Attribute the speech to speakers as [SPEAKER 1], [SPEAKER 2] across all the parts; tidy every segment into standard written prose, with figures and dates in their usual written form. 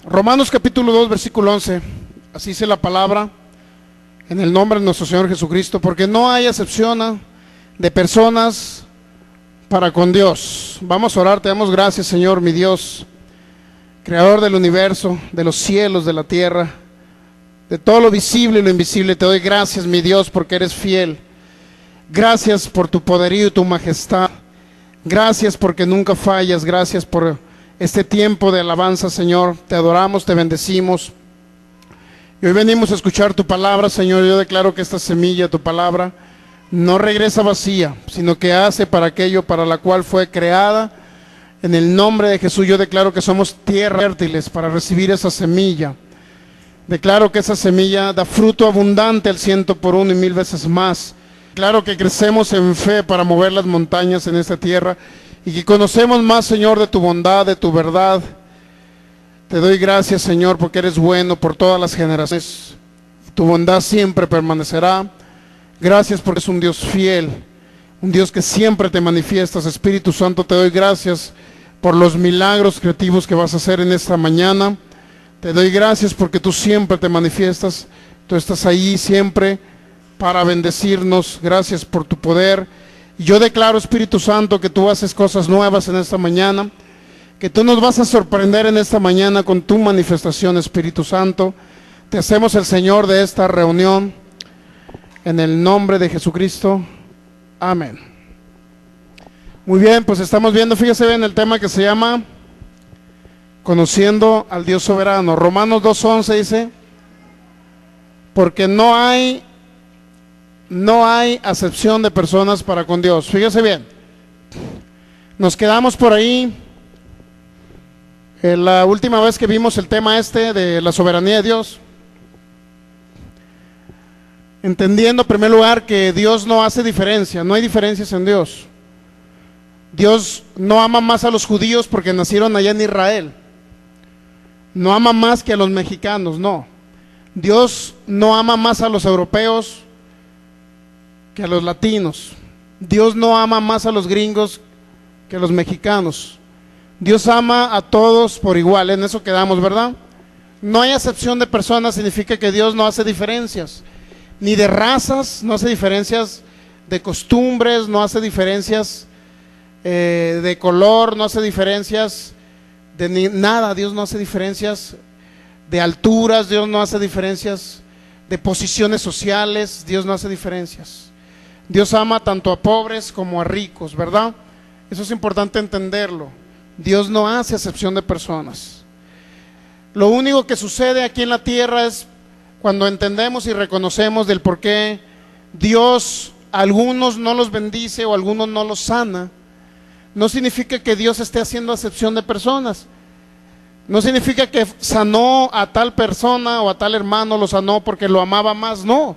[SPEAKER 1] Romanos capítulo 2, versículo 11. Así dice la palabra, en el nombre de nuestro Señor Jesucristo, porque no hay acepción de personas para con Dios. Vamos a orar. Te damos gracias, Señor, mi Dios, creador del universo, de los cielos, de la tierra, de todo lo visible y lo invisible. Te doy gracias, mi Dios, porque eres fiel. Gracias por tu poderío y tu majestad. Gracias porque nunca fallas. Gracias por este tiempo de alabanza, Señor. Te adoramos, te bendecimos. Y hoy venimos a escuchar tu palabra, Señor. Yo declaro que esta semilla, tu palabra, no regresa vacía, sino que hace para aquello para la cual fue creada. En el nombre de Jesús yo declaro que somos tierra fértiles para recibir esa semilla. Declaro que esa semilla da fruto abundante al 100 por 1 y 1000 veces más. Claro que crecemos en fe para mover las montañas en esta tierra y que conocemos más, Señor, de tu bondad, de tu verdad. Te doy gracias, Señor, porque eres bueno por todas las generaciones. Tu bondad siempre permanecerá. Gracias porque es un Dios fiel, un Dios que siempre te manifiestas. Espíritu Santo, te doy gracias por los milagros creativos que vas a hacer en esta mañana. Te doy gracias porque tú siempre te manifiestas. Tú estás ahí siempre para bendecirnos. Gracias por tu poder. Y yo declaro, Espíritu Santo, que tú haces cosas nuevas en esta mañana, que tú nos vas a sorprender en esta mañana con tu manifestación, Espíritu Santo. Te hacemos el Señor de esta reunión, en el nombre de Jesucristo. Amén. Muy bien, pues estamos viendo, fíjese bien, el tema que se llama Conociendo al Dios Soberano. Romanos 2:11 dice, porque no hay acepción de personas para con Dios. Fíjese bien, nos quedamos por ahí la última vez que vimos el tema de la soberanía de Dios, entendiendo en primer lugar que Dios no hace diferencia, no hay diferencias en Dios. Dios no ama más a los judíos porque nacieron allá en Israel, no ama más que a los mexicanos, no. Dios no ama más a los europeos que a los latinos. Dios no ama más a los gringos que a los mexicanos. Dios ama a todos por igual, en eso quedamos, ¿verdad? No hay acepción de personas, significa que Dios no hace diferencias, ni de razas, no hace diferencias de costumbres, no hace diferencias de color, no hace diferencias de nada. Dios no hace diferencias de alturas, Dios no hace diferencias de posiciones sociales, Dios no hace diferencias. Dios ama tanto a pobres como a ricos, ¿verdad? Eso es importante entenderlo. Dios no hace acepción de personas. Lo único que sucede aquí en la tierra es cuando entendemos y reconocemos del por qué Dios a algunos no los bendice o a algunos no los sana. No significa que Dios esté haciendo acepción de personas. No significa que sanó a tal persona o a tal hermano, lo sanó porque lo amaba más, no.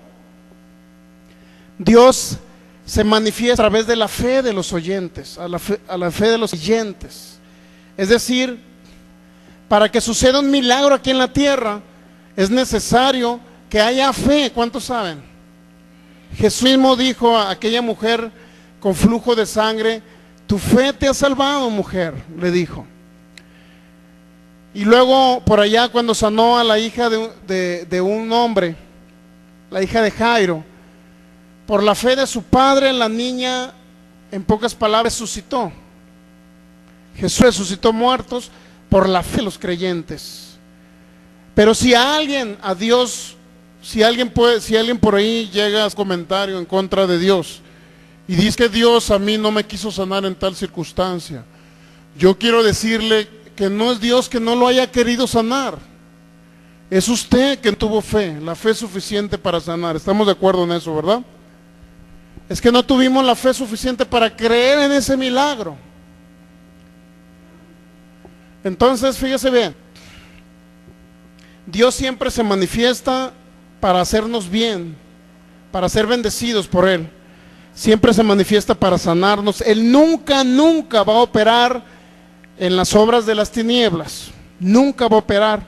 [SPEAKER 1] Dios se manifiesta a través de la fe de los oyentes, a la fe de los oyentes. Es decir, para que suceda un milagro aquí en la tierra, es necesario que haya fe. ¿Cuántos saben? Jesús mismo dijo a aquella mujer con flujo de sangre, tu fe te ha salvado, mujer, le dijo. Y luego por allá cuando sanó a la hija de un hombre, la hija de Jairo, por la fe de su padre, la niña, en pocas palabras, resucitó. Jesús resucitó muertos por la fe de los creyentes. Pero si alguien por ahí llega a comentario en contra de Dios y dice que Dios a mí no me quiso sanar en tal circunstancia, yo quiero decirle que no es Dios que no lo haya querido sanar, es usted que tuvo fe, la fe suficiente para sanar. Estamos de acuerdo en eso, ¿verdad? Es que no tuvimos la fe suficiente para creer en ese milagro. Entonces, fíjese bien, Dios siempre se manifiesta para hacernos bien, para ser bendecidos por Él. Siempre se manifiesta para sanarnos. Él nunca va a operar en las obras de las tinieblas. Nunca va a operar.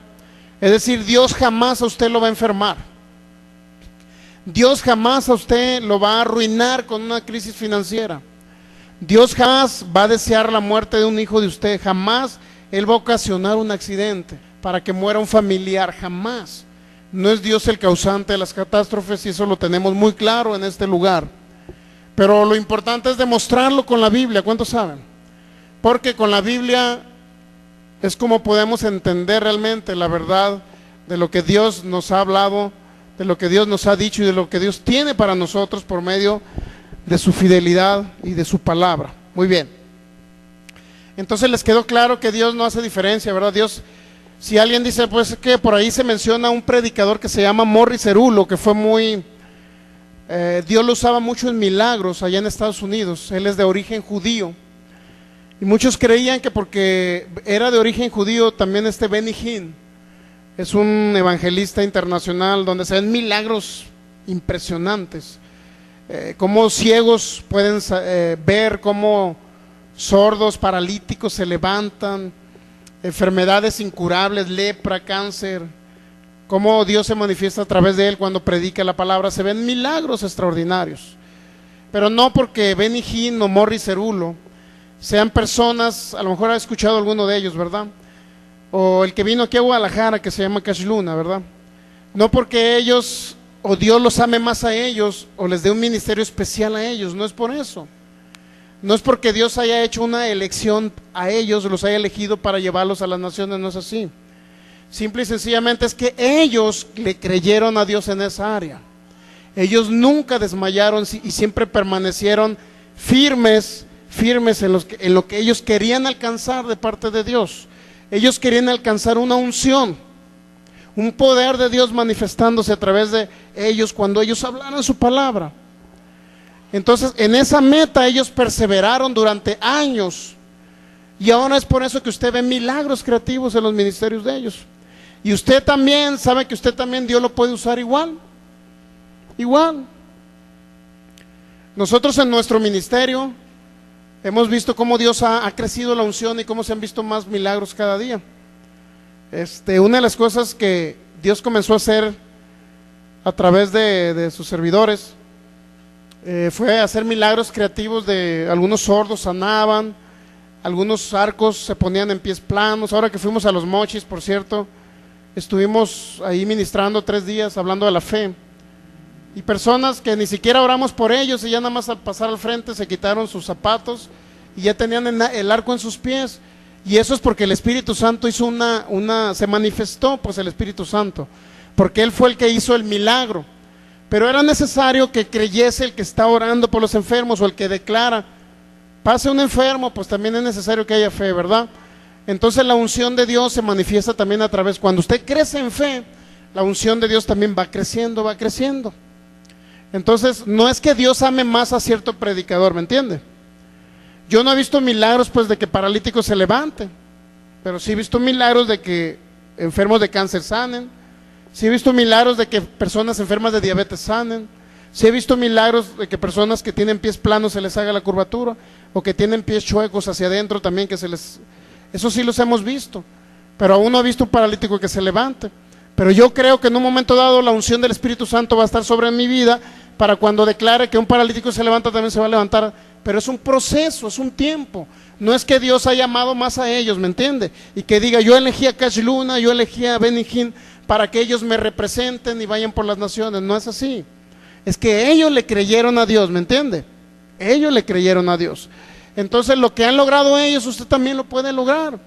[SPEAKER 1] Es decir, Dios jamás a usted lo va a enfermar. Dios jamás a usted lo va a arruinar con una crisis financiera. Dios jamás va a desear la muerte de un hijo de usted. Jamás Él va a ocasionar un accidente. para que muera un familiar, jamás. No es Dios el causante de las catástrofes y eso lo tenemos muy claro en este lugar. Pero lo importante es demostrarlo con la Biblia, ¿cuántos saben? Porque con la Biblia es como podemos entender realmente la verdad de lo que Dios nos ha hablado, de lo que Dios nos ha dicho y de lo que Dios tiene para nosotros por medio de su fidelidad y de su palabra. Muy bien. Entonces les quedó claro que Dios no hace diferencia, ¿verdad? Dios, si alguien dice, pues que por ahí se menciona un predicador que se llama Morris Cerullo, que fue muy, Dios lo usaba mucho en milagros allá en Estados Unidos. Él es de origen judío. Y muchos creían que porque era de origen judío, también Benny Hinn es un evangelista internacional donde se ven milagros impresionantes. Cómo ciegos pueden ver, cómo sordos, paralíticos se levantan, enfermedades incurables, lepra, cáncer, cómo Dios se manifiesta a través de él cuando predica la palabra. Se ven milagros extraordinarios, pero no porque Benny Hinn o Morris Cerullo sean personas, a lo mejor ha escuchado alguno de ellos, ¿verdad? O el que vino aquí a Guadalajara, que se llama Cash Luna, ¿verdad? No porque ellos, o Dios los ame más a ellos, o les dé un ministerio especial a ellos, no es por eso. No es porque Dios haya hecho una elección a ellos, los haya elegido para llevarlos a las naciones, no es así. Simple y sencillamente es que ellos le creyeron a Dios en esa área. Ellos nunca desmayaron y siempre permanecieron firmes en lo que ellos querían alcanzar de parte de Dios. Ellos querían alcanzar una unción, un poder de Dios manifestándose a través de ellos cuando ellos hablaran su palabra. Entonces en esa meta ellos perseveraron durante años, y ahora es por eso que usted ve milagros creativos en los ministerios de ellos. Y usted también sabe que usted también Dios lo puede usar igual. Nosotros en nuestro ministerio hemos visto cómo Dios ha crecido la unción y cómo se han visto más milagros cada día. Una de las cosas que Dios comenzó a hacer a través de sus servidores fue hacer milagros creativos. De algunos sordos sanaban, algunos arcos se ponían en pies planos. Ahora que fuimos a Los Mochis, por cierto, estuvimos ahí ministrando 3 días hablando de la fe. Y personas que ni siquiera oramos por ellos y ya nada más al pasar al frente se quitaron sus zapatos y ya tenían el arco en sus pies. Y eso es porque el Espíritu Santo hizo se manifestó pues el Espíritu Santo, porque Él fue el que hizo el milagro. Pero era necesario que creyese el que está orando por los enfermos o el que declara. Pase un enfermo, pues también es necesario que haya fe, ¿verdad? Entonces la unción de Dios se manifiesta también a través, cuando usted crece en fe, la unción de Dios también va creciendo, va creciendo. Entonces no es que Dios ame más a cierto predicador, ¿me entiende? Yo no he visto milagros pues de que paralíticos se levanten, pero sí he visto milagros de que enfermos de cáncer sanen, sí he visto milagros de que personas enfermas de diabetes sanen, sí he visto milagros de que personas que tienen pies planos se les haga la curvatura, o que tienen pies chuecos hacia adentro también que se les... Eso sí los hemos visto, pero aún no he visto un paralítico que se levante. Pero yo creo que en un momento dado la unción del Espíritu Santo va a estar sobre mi vida, para cuando declare que un paralítico se levanta, también se va a levantar. Pero es un proceso, es un tiempo. No es que Dios haya amado más a ellos, ¿me entiende? Y que diga, yo elegí a Cash Luna, yo elegí a Benny Hinn para que ellos me representen y vayan por las naciones. No es así. Es que ellos le creyeron a Dios, ¿me entiende? Ellos le creyeron a Dios. Entonces lo que han logrado ellos, usted también lo puede lograr.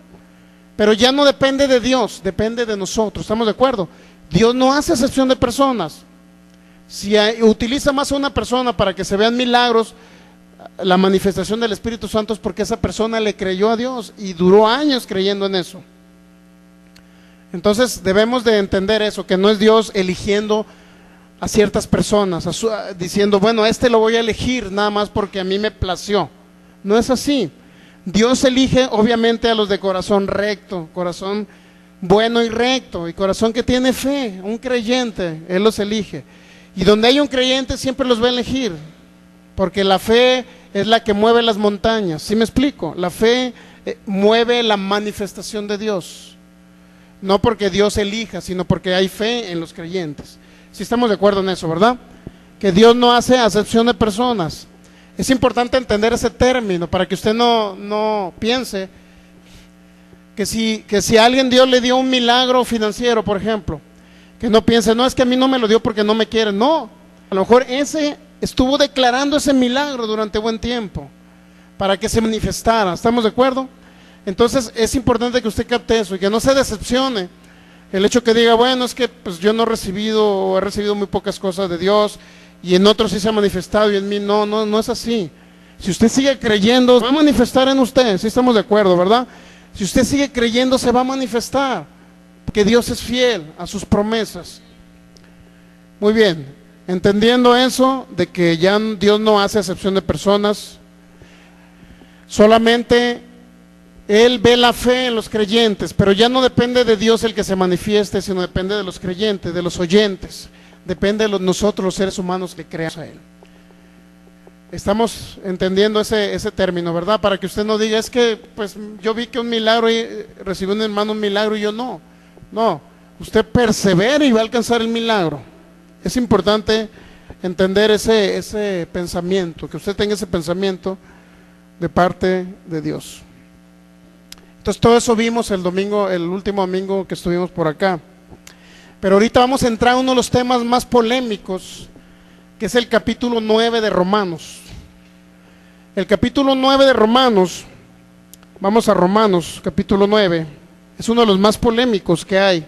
[SPEAKER 1] Pero ya no depende de Dios, depende de nosotros, ¿estamos de acuerdo? Dios no hace excepción de personas. Si utiliza más a una persona para que se vean milagros, la manifestación del Espíritu Santo, es porque esa persona le creyó a Dios y duró años creyendo en eso. Entonces debemos de entender eso, que no es Dios eligiendo a ciertas personas, diciendo, bueno, lo voy a elegir nada más porque a mí me plació. No es así. Dios elige obviamente a los de corazón recto, corazón bueno y recto, y corazón que tiene fe, un creyente, Él los elige. Y donde hay un creyente siempre los va a elegir, porque la fe es la que mueve las montañas. ¿Sí me explico? La fe mueve la manifestación de Dios, no porque Dios elija, sino porque hay fe en los creyentes. Si estamos de acuerdo en eso, ¿verdad? Que Dios no hace acepción de personas. Es importante entender ese término para que usted no piense Que si a alguien Dios le dio un milagro financiero, por ejemplo, que no piense, no, es que a mí no me lo dio porque no me quiere. No, a lo mejor ese estuvo declarando ese milagro durante buen tiempo para que se manifestara. ¿Estamos de acuerdo? Entonces es importante que usted capte eso y que no se decepcione el hecho que diga, bueno, es que pues yo no he recibido o he recibido muy pocas cosas de Dios y en otros sí se ha manifestado y en mí no, no es así. Si usted sigue creyendo, va a manifestar en usted. Sí estamos de acuerdo, ¿verdad? Si usted sigue creyendo, se va a manifestar, porque Dios es fiel a sus promesas. Muy bien, entendiendo eso, de que ya Dios no hace acepción de personas, solamente Él ve la fe en los creyentes, pero ya no depende de Dios el que se manifieste, sino depende de los creyentes, de los oyentes, depende de nosotros los seres humanos que creamos a Él. Estamos entendiendo ese término, ¿verdad? Para que usted no diga, es que pues yo vi que un milagro y recibí un hermano un milagro y yo no. No, usted persevera y va a alcanzar el milagro. Es importante entender ese pensamiento, que usted tenga ese pensamiento de parte de Dios. Entonces todo eso vimos el último domingo que estuvimos por acá. Pero ahorita vamos a entrar a uno de los temas más polémicos, que es el capítulo 9 de Romanos. El capítulo 9 de Romanos, vamos a Romanos, capítulo 9, es uno de los más polémicos que hay.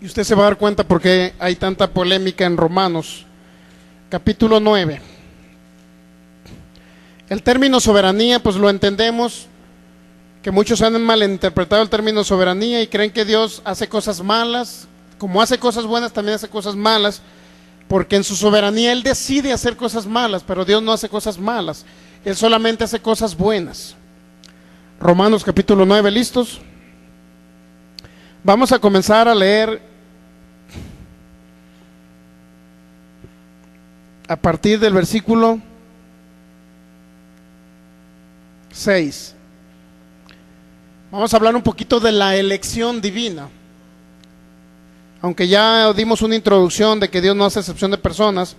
[SPEAKER 1] Y usted se va a dar cuenta por qué hay tanta polémica en Romanos, capítulo 9. El término soberanía, pues lo entendemos, que muchos han malinterpretado el término soberanía y creen que Dios hace cosas malas, como hace cosas buenas también hace cosas malas, porque en su soberanía Él decide hacer cosas malas, pero Dios no hace cosas malas, Él solamente hace cosas buenas. Romanos capítulo 9, ¿listos? Vamos a comenzar a leer a partir del versículo 6. Vamos a hablar un poquito de la elección divina. Aunque ya dimos una introducción de que Dios no hace excepción de personas,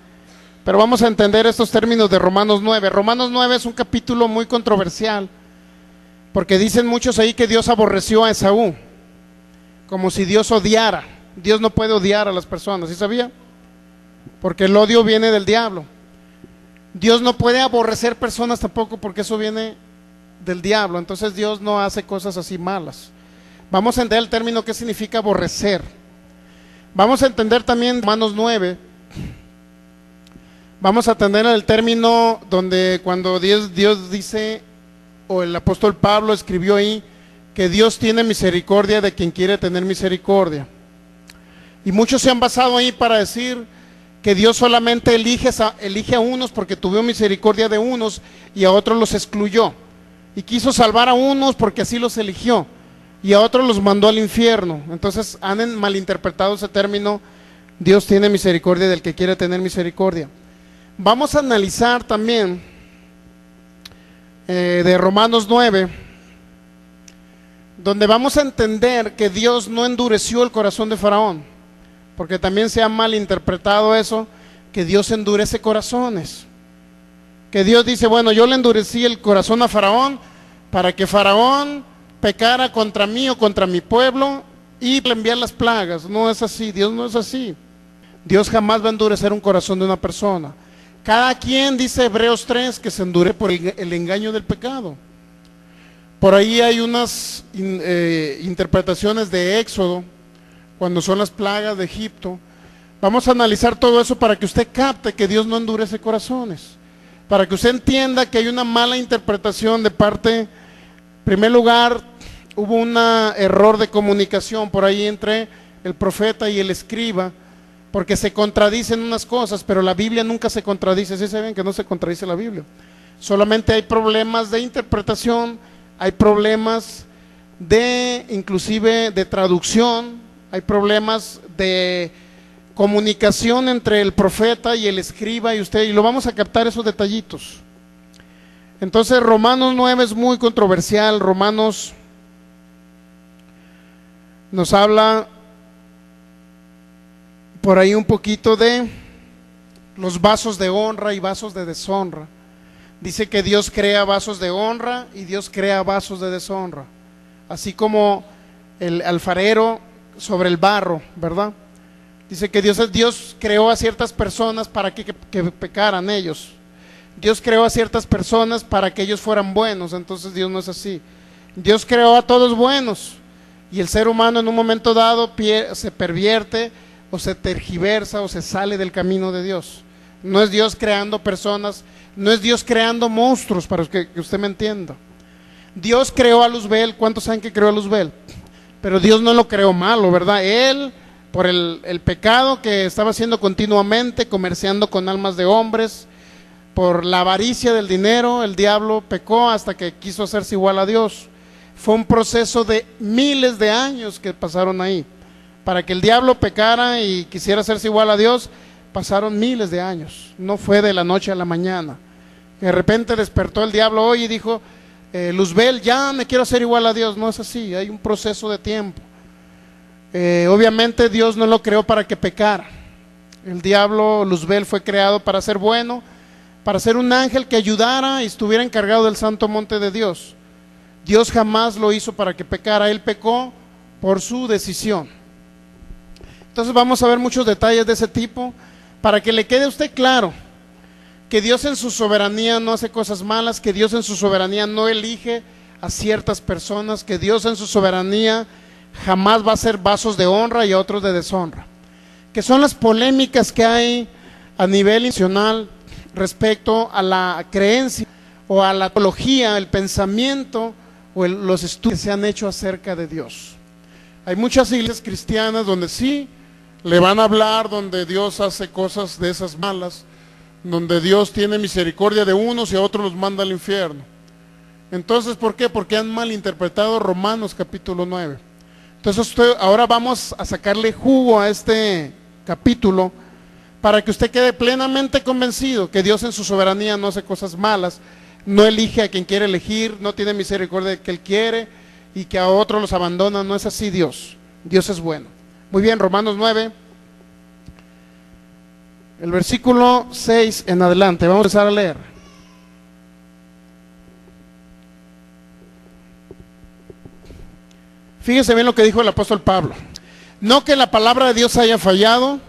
[SPEAKER 1] pero vamos a entender estos términos de Romanos 9. Romanos 9 es un capítulo muy controversial, porque dicen muchos ahí que Dios aborreció a Esaú, como si Dios odiara. Dios no puede odiar a las personas, ¿sí sabía? Porque el odio viene del diablo. Dios no puede aborrecer personas tampoco, porque eso viene del diablo. Entonces Dios no hace cosas así malas. Vamos a entender el término que significa aborrecer. Vamos a entender también Romanos 9. Vamos a entender el término donde cuando Dios dice, o el apóstol Pablo escribió ahí, que Dios tiene misericordia de quien quiere tener misericordia. Y muchos se han basado ahí para decir que Dios solamente elige a unos porque tuvo misericordia de unos y a otros los excluyó. Y quiso salvar a unos porque así los eligió y a otros los mandó al infierno. Entonces han malinterpretado ese término, Dios tiene misericordia del que quiere tener misericordia. Vamos a analizar también de Romanos 9, donde vamos a entender que Dios no endureció el corazón de Faraón, porque también se ha malinterpretado eso, que Dios endurece corazones. Que Dios dice, bueno, yo le endurecí el corazón a Faraón para que Faraón pecara contra mí o contra mi pueblo y le enviar las plagas. No es así, Dios no es así. Dios jamás va a endurecer un corazón de una persona. Cada quien, dice Hebreos 3, que se endurece por el engaño del pecado. Por ahí hay unas interpretaciones de Éxodo, cuando son las plagas de Egipto. Vamos a analizar todo eso para que usted capte que Dios no endurece corazones, para que usted entienda que hay una mala interpretación de parte. En primer lugar, hubo un error de comunicación por ahí entre el profeta y el escriba, porque se contradicen unas cosas, pero la Biblia nunca se contradice. ¿Sí saben que no se contradice la Biblia? Solamente hay problemas de interpretación, hay problemas inclusive de traducción, hay problemas de comunicación entre el profeta y el escriba y usted, y lo vamos a captar esos detallitos. Entonces Romanos 9 es muy controversial. Romanos nos habla por ahí un poquito de los vasos de honra y vasos de deshonra. Dice que Dios crea vasos de honra y Dios crea vasos de deshonra, así como el alfarero sobre el barro, ¿verdad? Dice que Dios creó a ciertas personas para que pecaran ellos. Dios creó a ciertas personas para que ellos fueran buenos. Entonces Dios no es así. Dios creó a todos buenos, y el ser humano en un momento dado se pervierte o se tergiversa o se sale del camino de Dios. No es Dios creando personas, no es Dios creando monstruos, para que usted me entienda. Dios creó a Luzbel. ¿Cuántos saben que creó a Luzbel? Pero Dios no lo creó malo, ¿verdad? Él, por el pecado que estaba haciendo continuamente, comerciando con almas de hombres, por la avaricia del dinero, el diablo pecó hasta que quiso hacerse igual a Dios. Fue un proceso de miles de años que pasaron ahí. Para que el diablo pecara y quisiera hacerse igual a Dios, pasaron miles de años. No fue de la noche a la mañana. De repente despertó el diablo hoy y dijo, Luzbel, ya me quiero hacer igual a Dios. No es así, hay un proceso de tiempo. Obviamente Dios no lo creó para que pecara. El diablo, Luzbel, fue creado para ser bueno, para ser un ángel que ayudara y estuviera encargado del santo monte de Dios. Dios jamás lo hizo para que pecara. Él pecó por su decisión. Entonces vamos a ver muchos detalles de ese tipo, para que le quede a usted claro que Dios en su soberanía no hace cosas malas, que Dios en su soberanía no elige a ciertas personas, que Dios en su soberanía jamás va a ser vasos de honra y a otros de deshonra, que son las polémicas que hay a nivel nacional respecto a la creencia o a la teología, el pensamiento o los estudios que se han hecho acerca de Dios. Hay muchas iglesias cristianas donde sí le van a hablar, donde Dios hace cosas de esas malas, donde Dios tiene misericordia de unos y a otros los manda al infierno. Entonces, ¿por qué? Porque han malinterpretado Romanos capítulo 9. Entonces ahora vamos a sacarle jugo a este capítulo para que usted quede plenamente convencido que Dios en su soberanía no hace cosas malas, no elige a quien quiere elegir, no tiene misericordia de que Él quiere y que a otros los abandona. No es así Dios. Dios es bueno. Muy bien, Romanos 9, el versículo 6 en adelante, vamos a empezar a leer. Fíjese bien lo que dijo el apóstol Pablo. No que la palabra de Dios haya fallado,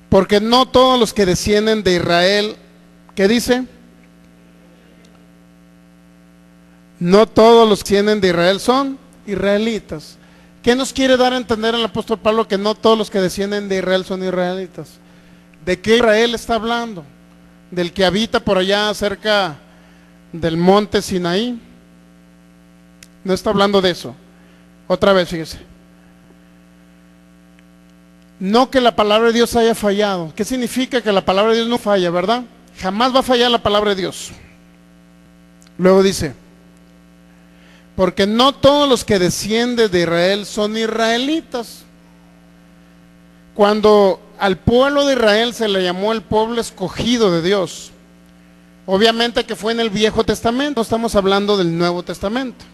[SPEAKER 1] porque no todos los que descienden de Israel, ¿qué dice? No todos los que descienden de Israel son israelitas. ¿Qué nos quiere dar a entender el apóstol Pablo? Que no todos los que descienden de Israel son israelitas. ¿De qué Israel está hablando? ¿Del que habita por allá cerca del monte Sinaí? No está hablando de eso. Otra vez, fíjese. No que la palabra de Dios haya fallado. ¿Qué significa que la palabra de Dios no falla, verdad? Jamás va a fallar la palabra de Dios. Luego dice, porque no todos los que descienden de Israel son israelitas. Cuando al pueblo de Israel se le llamó el pueblo escogido de Dios, obviamente que fue en el Viejo Testamento, no estamos hablando del Nuevo Testamento.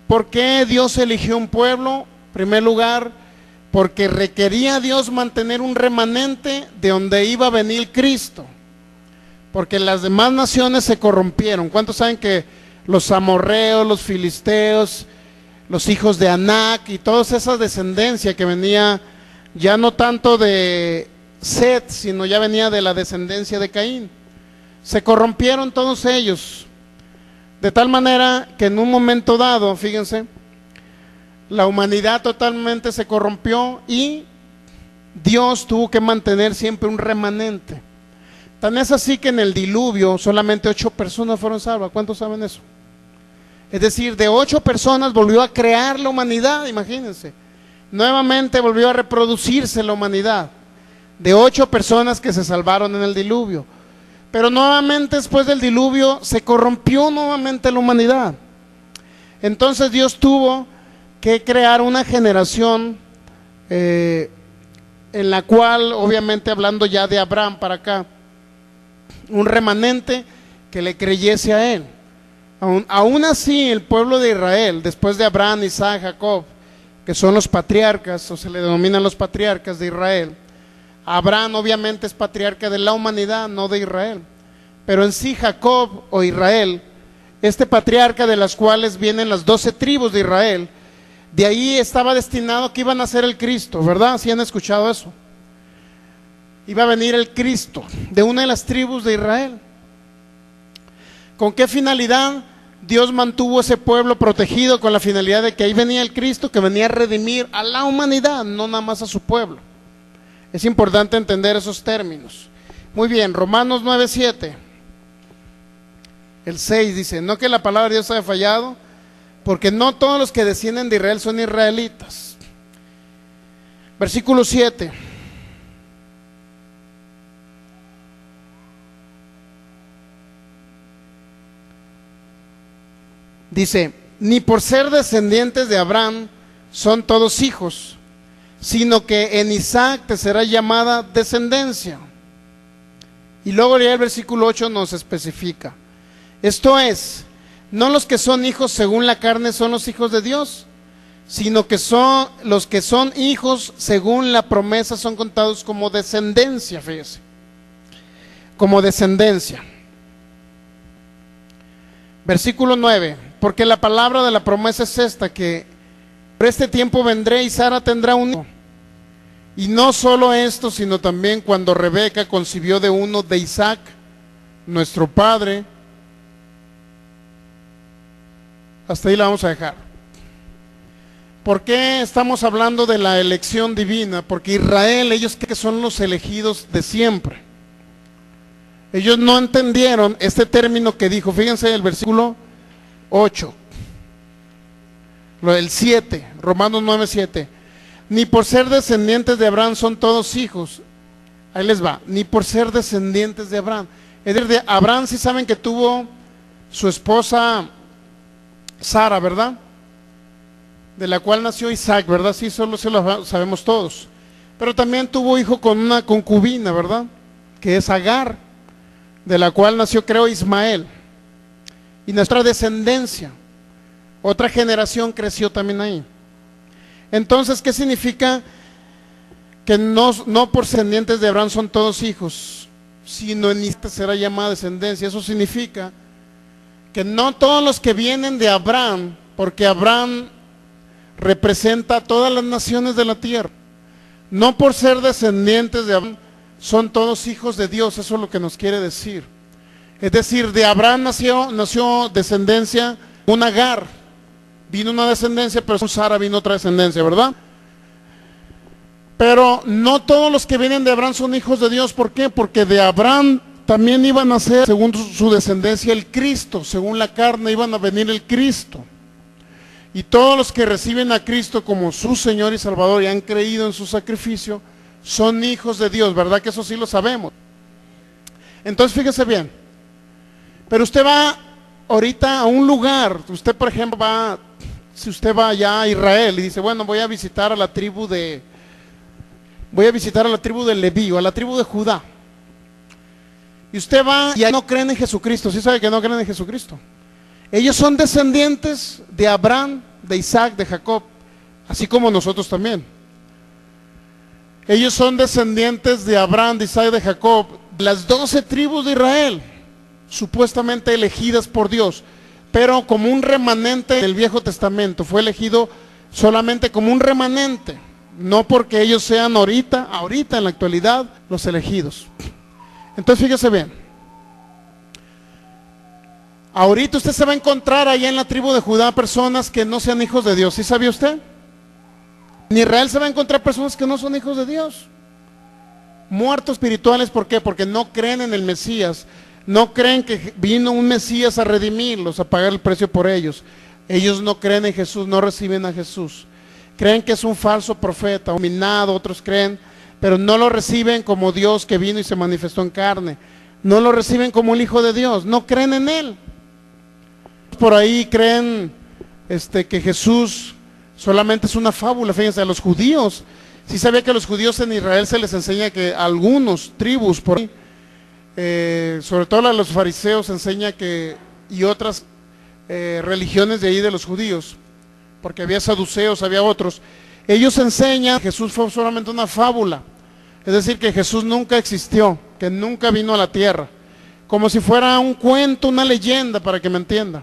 [SPEAKER 1] ¿Por qué Dios eligió un pueblo? En primer lugar, porque requería Dios mantener un remanente de donde iba a venir Cristo, porque las demás naciones se corrompieron. ¿Cuántos saben que los amorreos, los filisteos, los hijos de Anac y toda esa descendencia que venía ya no tanto de Set, sino ya venía de la descendencia de Caín, se corrompieron todos ellos, de tal manera que en un momento dado, fíjense, la humanidad totalmente se corrompió y Dios tuvo que mantener siempre un remanente. Tan es así que en el diluvio solamente 8 personas fueron salvas. ¿Cuántos saben eso? Es decir, de 8 personas volvió a crear la humanidad, imagínense. Nuevamente volvió a reproducirse la humanidad, de 8 personas que se salvaron en el diluvio. Pero nuevamente después del diluvio se corrompió nuevamente la humanidad. Entonces Dios tuvo que crear una generación en la cual, obviamente hablando ya de Abraham para acá, un remanente que le creyese a él. Aún así el pueblo de Israel, después de Abraham, Isaac, Jacob, que son los patriarcas, o se le denominan los patriarcas de Israel, Abraham obviamente es patriarca de la humanidad, no de Israel. Pero en sí Jacob o Israel, este patriarca de las cuales vienen las 12 tribus de Israel, de ahí estaba destinado que iban a ser el Cristo, ¿verdad? ¿Sí han escuchado eso? Iba a venir el Cristo de una de las tribus de Israel. ¿Con qué finalidad? Dios mantuvo ese pueblo protegido con la finalidad de que ahí venía el Cristo, que venía a redimir a la humanidad, no nada más a su pueblo. Es importante entender esos términos. Muy bien, Romanos 9:7. El 6 dice, no que la palabra de Dios haya fallado, porque no todos los que descienden de Israel son israelitas. Versículo 7. Dice, ni por ser descendientes de Abraham son todos hijos, sino que en Isaac te será llamada descendencia. Y luego ya el versículo 8 nos especifica. Esto es, no los que son hijos según la carne son los hijos de Dios, sino que son los que son hijos según la promesa son contados como descendencia, fíjese. Como descendencia. Versículo 9. Porque la palabra de la promesa es esta, que por este tiempo vendré y Sara tendrá un hijo. Y no solo esto, sino también cuando Rebeca concibió de uno de Isaac, nuestro padre. Hasta ahí la vamos a dejar. ¿Por qué estamos hablando de la elección divina? Porque Israel, ellos que son los elegidos de siempre. Ellos no entendieron este término que dijo, fíjense el versículo 8, el 7, Romanos 9:7. Ni por ser descendientes de Abraham son todos hijos. Ahí les va, ni por ser descendientes de Abraham. Es decir, de Abraham sí saben que tuvo su esposa Sara, ¿verdad? De la cual nació Isaac, ¿verdad? Sí, solo se lo sabemos todos. Pero también tuvo hijo con una concubina, ¿verdad? Que es Agar, de la cual nació, creo, Ismael. Y nuestra descendencia, otra generación creció también ahí. Entonces, ¿qué significa? Que no por descendientes de Abraham son todos hijos, sino en esta será llamada descendencia. Eso significa que no todos los que vienen de Abraham, porque Abraham representa a todas las naciones de la tierra, no por ser descendientes de Abraham son todos hijos de Dios. Eso es lo que nos quiere decir. Es decir, de Abraham nació descendencia, un Agar, vino una descendencia, pero con Sara vino otra descendencia, ¿verdad? Pero no todos los que vienen de Abraham son hijos de Dios. ¿Por qué? Porque de Abraham también iban a ser, según su descendencia, el Cristo. Según la carne iban a venir el Cristo. Y todos los que reciben a Cristo como su Señor y Salvador y han creído en su sacrificio, son hijos de Dios, ¿verdad? Que eso sí lo sabemos. Entonces fíjese bien. Pero usted va ahorita a un lugar, usted por ejemplo si usted va allá a Israel y dice, bueno, voy a visitar a la tribu de Leví o a la tribu de Judá. Y usted va y ahí no creen en Jesucristo. ¿Sí sabe que no creen en Jesucristo? Ellos son descendientes de Abraham, de Isaac, de Jacob, así como nosotros también. Ellos son descendientes de Abraham, de Isaac, de Jacob, las 12 tribus de Israel, supuestamente elegidas por Dios, pero como un remanente del Viejo Testamento. Fue elegido solamente como un remanente, no porque ellos sean ahorita en la actualidad, los elegidos. Entonces fíjese bien, ahorita usted se va a encontrar allá en la tribu de Judá personas que no sean hijos de Dios. ¿Sí sabía usted? En Israel se va a encontrar personas que no son hijos de Dios, muertos espirituales. ¿Por qué? Porque no creen en el Mesías, no creen que vino un Mesías a redimirlos, a pagar el precio por ellos. Ellos no creen en Jesús, no reciben a Jesús. Creen que es un falso profeta, dominado. Otros creen, pero no lo reciben como Dios que vino y se manifestó en carne. No lo reciben como el Hijo de Dios, no creen en Él. Por ahí creen que Jesús solamente es una fábula. Fíjense, a los judíos, sí sabía que a los judíos en Israel se les enseña que algunos tribus por ahí, sobre todo a los fariseos enseña que, y otras religiones de ahí de los judíos, porque había saduceos, había otros, ellos enseñan que Jesús fue solamente una fábula. Es decir, que Jesús nunca existió, que nunca vino a la tierra, como si fuera un cuento, una leyenda, para que me entienda.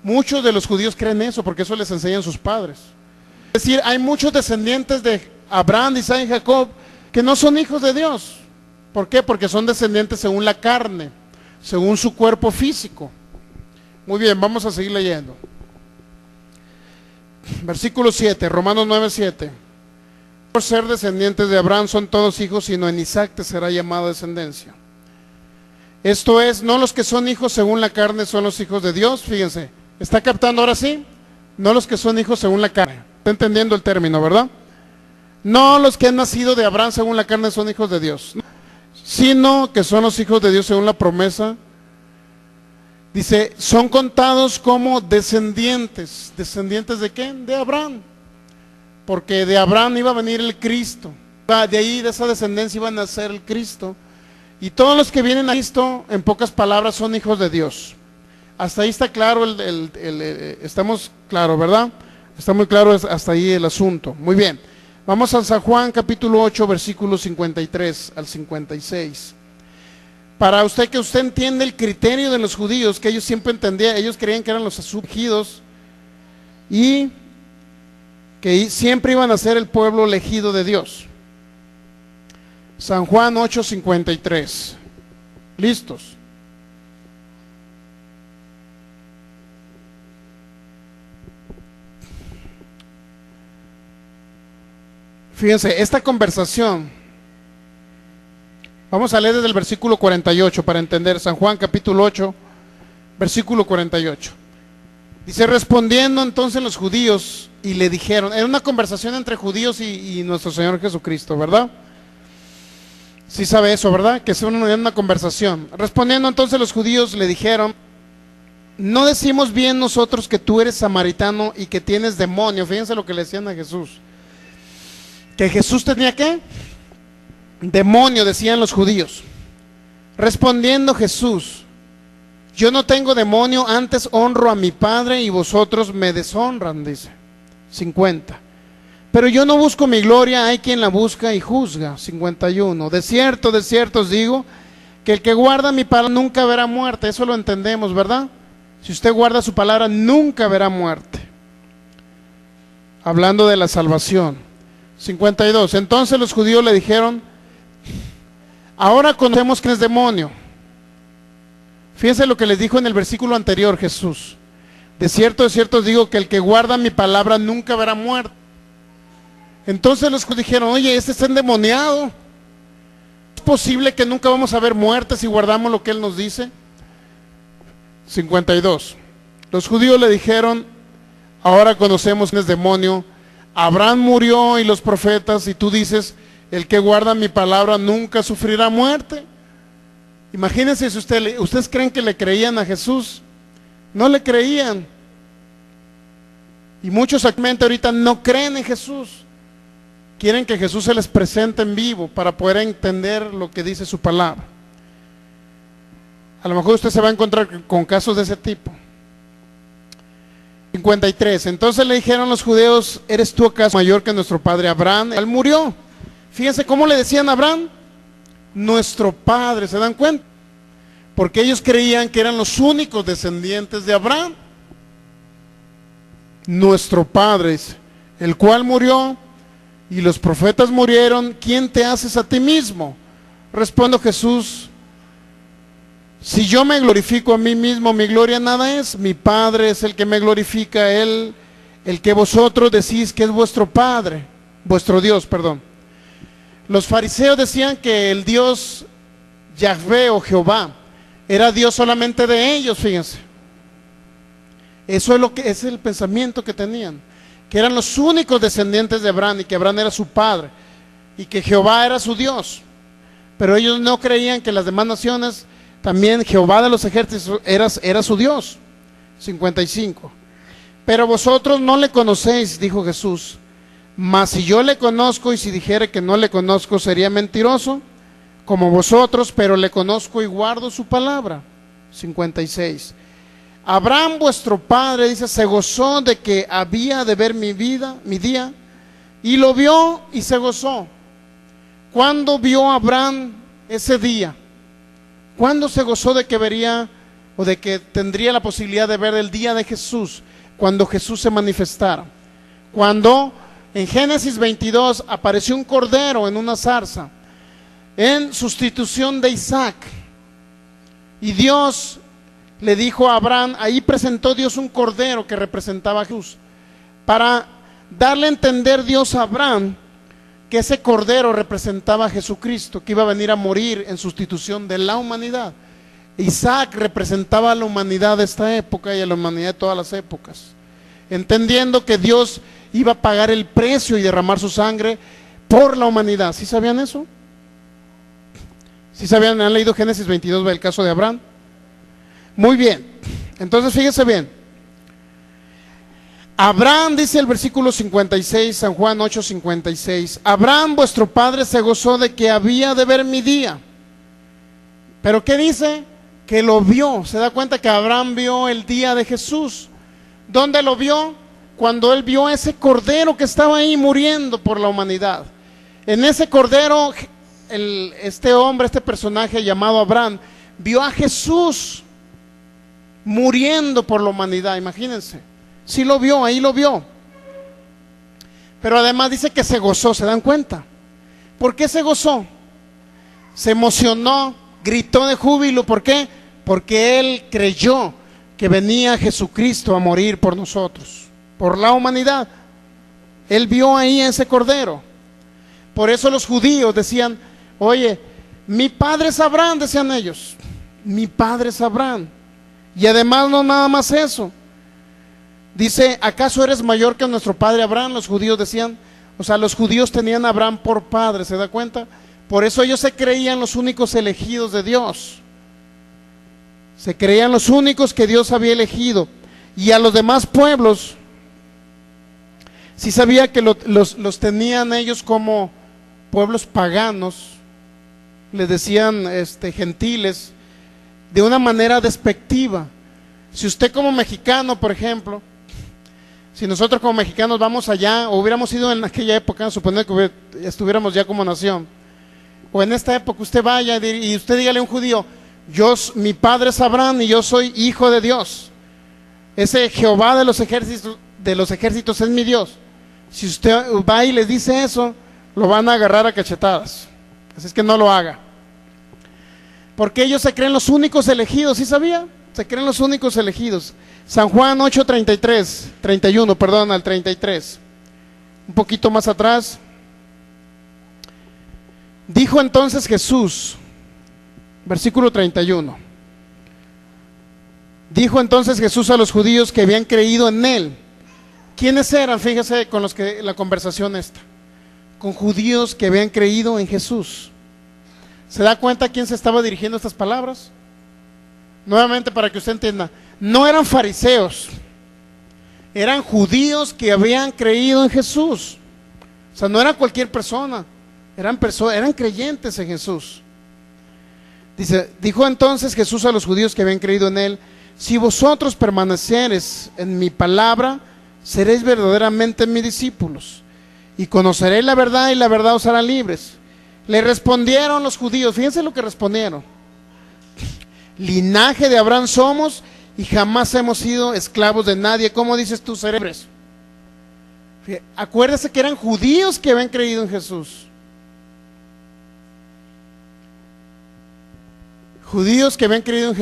[SPEAKER 1] Muchos de los judíos creen eso, porque eso les enseñan sus padres. Es decir, hay muchos descendientes de Abraham, Isaac y Jacob que no son hijos de Dios. ¿Por qué? Porque son descendientes según la carne, según su cuerpo físico. Muy bien, vamos a seguir leyendo. Versículo 7, Romanos 9:7. Por ser descendientes de Abraham son todos hijos, sino en Isaac te será llamada descendencia. Esto es, no los que son hijos según la carne son los hijos de Dios. Fíjense, ¿está captando ahora sí? No los que son hijos según la carne. Está entendiendo el término, ¿verdad? No los que han nacido de Abraham según la carne son hijos de Dios, sino que son los hijos de Dios según la promesa. Dice, son contados como descendientes. ¿Descendientes de qué? De Abraham. Porque de Abraham iba a venir el Cristo. De ahí, de esa descendencia, iba a nacer el Cristo. Y todos los que vienen a Cristo, en pocas palabras, son hijos de Dios. Hasta ahí está claro, estamos claros, ¿verdad? Está muy claro hasta ahí el asunto. Muy bien. Vamos a San Juan capítulo 8, versículos 53 al 56. Para usted, que usted entiende el criterio de los judíos, que ellos siempre entendían, ellos creían que eran los escogidos y que siempre iban a ser el pueblo elegido de Dios. San Juan 8, 53. ¿Listos? Fíjense, esta conversación, vamos a leer desde el versículo 48 para entender. San Juan capítulo 8, versículo 48. Dice, respondiendo entonces los judíos y le dijeron, era una conversación entre judíos y nuestro Señor Jesucristo, ¿verdad? Sí sabe eso, ¿verdad? Que es una conversación. Respondiendo entonces los judíos le dijeron, no decimos bien nosotros que tú eres samaritano y que tienes demonio. Fíjense lo que le decían a Jesús. Que Jesús tenía ¿qué? Demonio, decían los judíos. Respondiendo Jesús, yo no tengo demonio, antes honro a mi Padre y vosotros me deshonran, dice. 50. Pero yo no busco mi gloria, hay quien la busca y juzga. 51. De cierto os digo, que el que guarda mi palabra nunca verá muerte. Eso lo entendemos, ¿verdad? Si usted guarda su palabra, nunca verá muerte. Hablando de la salvación. 52. Entonces los judíos le dijeron, ahora conocemos que es demonio. Fíjense lo que les dijo en el versículo anterior Jesús. De cierto os digo, que el que guarda mi palabra nunca verá muerte. Entonces los judíos dijeron, oye, este está endemoniado. ¿Es posible que nunca vamos a ver muerte si guardamos lo que él nos dice? 52. Los judíos le dijeron, ahora conocemos que es demonio. Abraham murió y los profetas, y tú dices, el que guarda mi palabra nunca sufrirá muerte. Imagínense si ustedes creen que le creían a Jesús. No le creían. Y muchos actualmente ahorita no creen en Jesús. Quieren que Jesús se les presente en vivo para poder entender lo que dice su palabra. A lo mejor usted se va a encontrar con casos de ese tipo. 53. Entonces le dijeron los judíos, ¿eres tú acaso mayor que nuestro padre Abraham? Él murió. Fíjense cómo le decían a Abraham, nuestro padre, ¿se dan cuenta? Porque ellos creían que eran los únicos descendientes de Abraham. Nuestro padre, el cual murió y los profetas murieron, ¿quién te haces a ti mismo? Respondió Jesús, si yo me glorifico a mí mismo, mi gloria nada es. Mi Padre es el que me glorifica, Él, el que vosotros decís que es vuestro Padre, vuestro Dios, perdón. Los fariseos decían que el Dios Yahvé o Jehová era Dios solamente de ellos, fíjense. Eso es ese es el pensamiento que tenían, que eran los únicos descendientes de Abraham y que Abraham era su padre y que Jehová era su Dios. Pero ellos no creían que las demás naciones también Jehová de los ejércitos era su Dios. 55. Pero vosotros no le conocéis, dijo Jesús, mas si yo le conozco y si dijere que no le conozco sería mentiroso como vosotros, pero le conozco y guardo su palabra. 56. Abraham vuestro padre, dice, se gozó de que había de ver mi día, y lo vio y se gozó. ¿Cuándo vio Abraham ese día? ¿Cuándo se gozó de que vería o de que tendría la posibilidad de ver el día de Jesús? Cuando Jesús se manifestara. Cuando en Génesis 22 apareció un cordero en una zarza, en sustitución de Isaac. Y Dios le dijo a Abraham, ahí presentó Dios un cordero que representaba a Jesús, para darle a entender Dios a Abraham que ese cordero representaba a Jesucristo, que iba a venir a morir en sustitución de la humanidad. Isaac representaba a la humanidad de esta época y a la humanidad de todas las épocas, entendiendo que Dios iba a pagar el precio y derramar su sangre por la humanidad. ¿Sí sabían eso? ¿Sí sabían? ¿Han leído Génesis 22, el caso de Abraham? Muy bien, entonces fíjense bien. Abraham, dice el versículo 56, San Juan 8:56, Abraham vuestro padre se gozó de que había de ver mi día. ¿Pero qué dice? Que lo vio. Se da cuenta que Abraham vio el día de Jesús. ¿Dónde lo vio? Cuando él vio ese cordero que estaba ahí muriendo por la humanidad. En ese cordero, este hombre, este personaje llamado Abraham, vio a Jesús muriendo por la humanidad. Imagínense. Sí lo vio, ahí lo vio. Pero además dice que se gozó, ¿se dan cuenta? ¿Por qué se gozó? Se emocionó, gritó de júbilo. ¿Por qué? Porque él creyó que venía Jesucristo a morir por nosotros, por la humanidad. Él vio ahí a ese cordero. Por eso los judíos decían, oye, mi padre es Abraham, decían ellos. Mi padre es Abraham. Y además no nada más eso. Dice, ¿acaso eres mayor que nuestro padre Abraham? Los judíos decían, o sea, los judíos tenían a Abraham por padre, ¿se da cuenta? Por eso ellos se creían los únicos elegidos de Dios. Se creían los únicos que Dios había elegido. Y a los demás pueblos, sí sabía que los tenían ellos como pueblos paganos, les decían gentiles, de una manera despectiva. Si usted como mexicano, por ejemplo, si nosotros como mexicanos vamos allá, o hubiéramos ido en aquella época, suponer que estuviéramos ya como nación, o en esta época usted vaya y usted dígale a un judío, mi padre es Abraham y yo soy hijo de Dios, ese Jehová de los ejércitos es mi Dios. Si usted va y les dice eso, lo van a agarrar a cachetadas. Así es que no lo haga, porque ellos se creen los únicos elegidos. ¿Sí sabía? Se creen los únicos elegidos. San Juan 8:31, perdón, al 33. Un poquito más atrás. Dijo entonces Jesús, versículo 31. Dijo entonces Jesús a los judíos que habían creído en él. ¿Quiénes eran? Fíjese con los que la conversación está. Con judíos que habían creído en Jesús. ¿Se da cuenta a quién se estaba dirigiendo estas palabras? Nuevamente para que usted entienda, no eran fariseos, eran judíos que habían creído en Jesús. O sea, no era cualquier persona, eran creyentes en Jesús. Dijo entonces Jesús a los judíos que habían creído en él, si vosotros permanecereis en mi palabra, seréis verdaderamente mis discípulos, y conoceréis la verdad, y la verdad os hará libres. Le respondieron los judíos, fíjense lo que respondieron: linaje de Abraham somos y jamás hemos sido esclavos de nadie. ¿Cómo dices tú, cerebres? Acuérdese que eran judíos que habían creído en Jesús. Judíos que habían creído en Jesús.